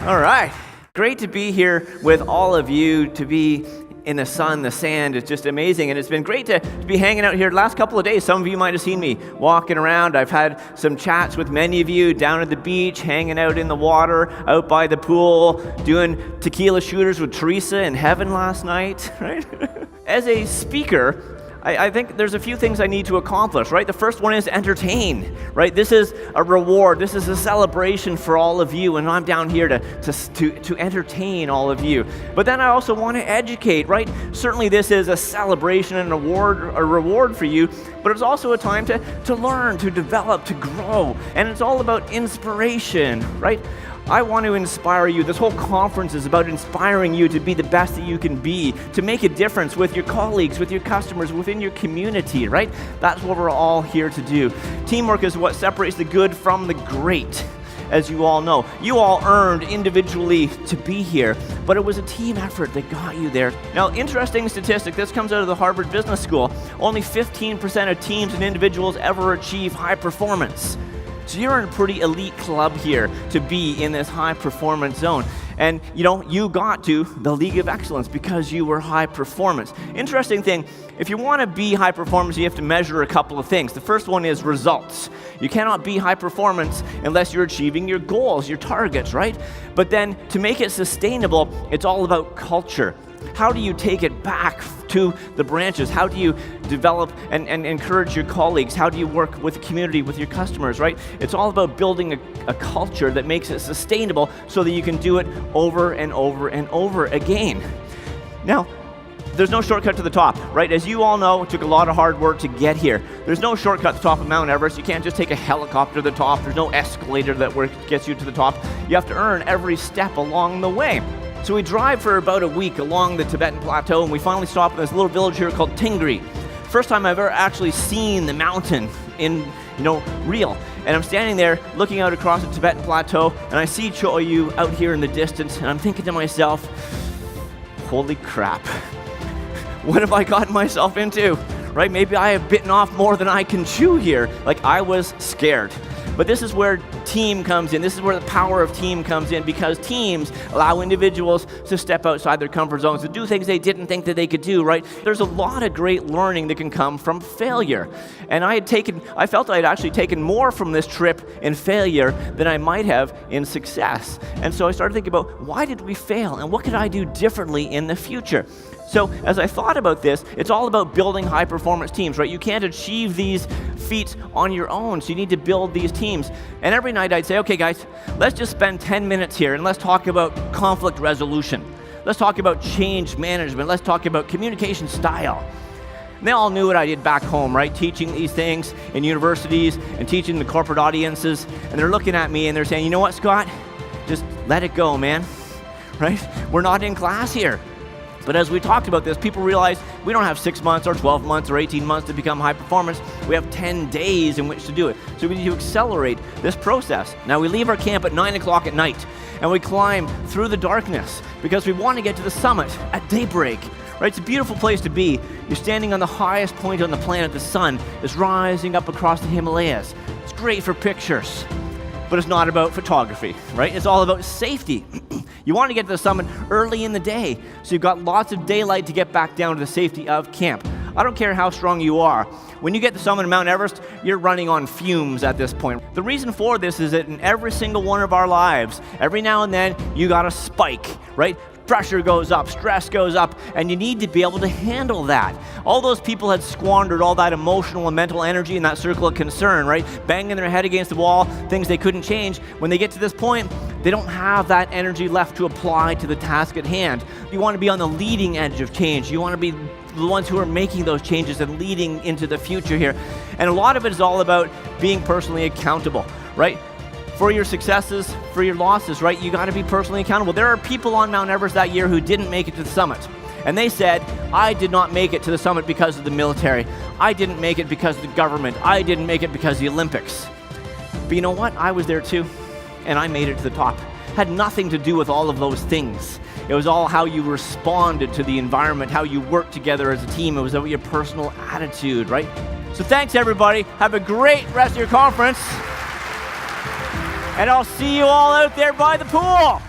All right. Great to be here with all of you, to be in the sun, the sand. It's just amazing. And it's been great to be hanging out here the last couple of days. Some of you might have seen me walking around. I've had some chats with many of you down at the beach, hanging out in the water, out by the pool, doing tequila shooters with Teresa in heaven last night, right? As a speaker, I think there's a few things I need to accomplish, right? The first one is entertain, right? This is a reward. This is a celebration for all of you, and I'm down here to entertain all of you. But then I also want to educate, right? Certainly this is a celebration and a reward for you, but it's also a time to learn, to develop, to grow, and it's all about inspiration, right? I want to inspire you. This whole conference is about inspiring you to be the best that you can be, to make a difference with your colleagues, with your customers, within your community, right? That's what we're all here to do. Teamwork is what separates the good from the great, as you all know. You all earned individually to be here, but it was a team effort that got you there. Now, interesting statistic, this comes out of the Harvard Business School. Only 15% of teams and individuals ever achieve high performance. So you're in a pretty elite club here to be in this high performance zone. And you got to the League of Excellence because you were high performance. Interesting thing, if you want to be high performance, you have to measure a couple of things. The first one is results. You cannot be high performance unless you're achieving your goals, your targets, right? But then to make it sustainable, it's all about culture. How do you take it back to the branches? How do you develop and encourage your colleagues? How do you work with the community, with your customers, right? It's all about building a culture that makes it sustainable so that you can do it over and over and over again. Now, there's no shortcut to the top, right? As you all know, it took a lot of hard work to get here. There's no shortcut to the top of Mount Everest. You can't just take a helicopter to the top. There's no escalator that gets you to the top. You have to earn every step along the way. So we drive for about a week along the Tibetan Plateau, and we finally stop in this little village here called Tingri. First time I've ever actually seen the mountain in, real. And I'm standing there looking out across the Tibetan Plateau, and I see Choyu out here in the distance, and I'm thinking to myself, holy crap, what have I gotten myself into, right? Maybe I have bitten off more than I can chew here. Like, I was scared. But this is where team comes in. This is where the power of team comes in, because teams allow individuals to step outside their comfort zones, to do things they didn't think that they could do, right? There's a lot of great learning that can come from failure. And I felt I had actually taken more from this trip in failure than I might have in success. And so I started thinking about, why did we fail? And what could I do differently in the future? So as I thought about this, it's all about building high-performance teams, right? You can't achieve these feats on your own, so you need to build these teams. And every night I'd say, okay, guys, let's just spend 10 minutes here and let's talk about conflict resolution. Let's talk about change management. Let's talk about communication style. And they all knew what I did back home, right? Teaching these things in universities and teaching the corporate audiences. And they're looking at me and they're saying, you know what, Scott? Just let it go, man, right? We're not in class here. But as we talked about this, people realized we don't have 6 months or 12 months or 18 months to become high performance. We have 10 days in which to do it. So we need to accelerate this process. Now we leave our camp at 9 o'clock at night and we climb through the darkness because we want to get to the summit at daybreak. Right? It's a beautiful place to be. You're standing on the highest point on the planet. The sun is rising up across the Himalayas. It's great for pictures, but it's not about photography, right? It's all about safety. You want to get to the summit early in the day, so you've got lots of daylight to get back down to the safety of camp. I don't care how strong you are. When you get to the summit of Mount Everest, you're running on fumes at this point. The reason for this is that in every single one of our lives, every now and then, you got a spike, right? Pressure goes up, stress goes up, and you need to be able to handle that. All those people had squandered all that emotional and mental energy in that circle of concern, right? Banging their head against the wall, things they couldn't change. When they get to this point, they don't have that energy left to apply to the task at hand. You want to be on the leading edge of change. You want to be the ones who are making those changes and leading into the future here. And a lot of it is all about being personally accountable, right? For your successes, for your losses, right? You got to be personally accountable. There are people on Mount Everest that year who didn't make it to the summit. And they said, I did not make it to the summit because of the military. I didn't make it because of the government. I didn't make it because of the Olympics. But you know what? I was there too. And I made it to the top. Had nothing to do with all of those things. It was all how you responded to the environment, how you worked together as a team. It was about your personal attitude, right? So thanks, everybody. Have a great rest of your conference. And I'll see you all out there by the pool.